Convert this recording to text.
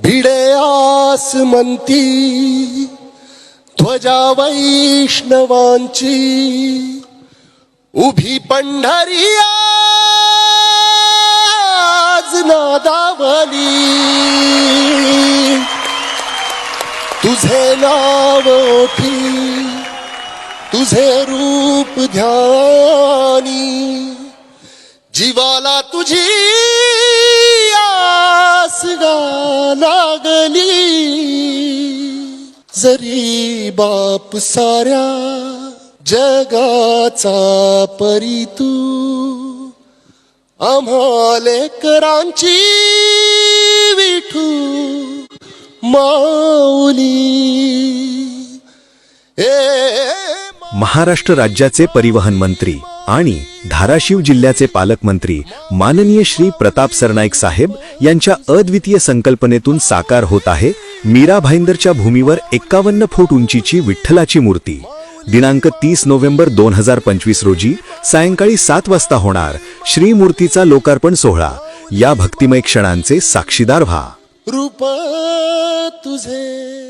भिडे आसमंती ध्वजा वैष्णवांची, उभी पंढरी आज नादावली. तुझे नाव ओठी तुझे रूप ध्यानी, जीवाला तुझी आस लागली. जरी बाप साऱ्या जगाचा परी तू, आम्हा लेकरांची विठू माऊली. महाराष्ट्र राज्याचे परिवहन मंत्री आणि धाराशिव जिल्ह्याचे पालकमंत्री माननीय श्री प्रताप सरनाईक साहेब यांच्या अद्वितीय संकल्पनेतून साकार होत आहे मीरा भाईंदरच्या भूमीवर 51 फूट उंचीची विठ्ठलाची मूर्ती. दिनांक 30 नोव्हेंबर 2025 रोजी सायंकाळी 7 वाजता होणार श्री मूर्तीचा लोकार्पण सोहळा. या भक्तिमय क्षणांचे साक्षीदार व्हा. रूप तुझे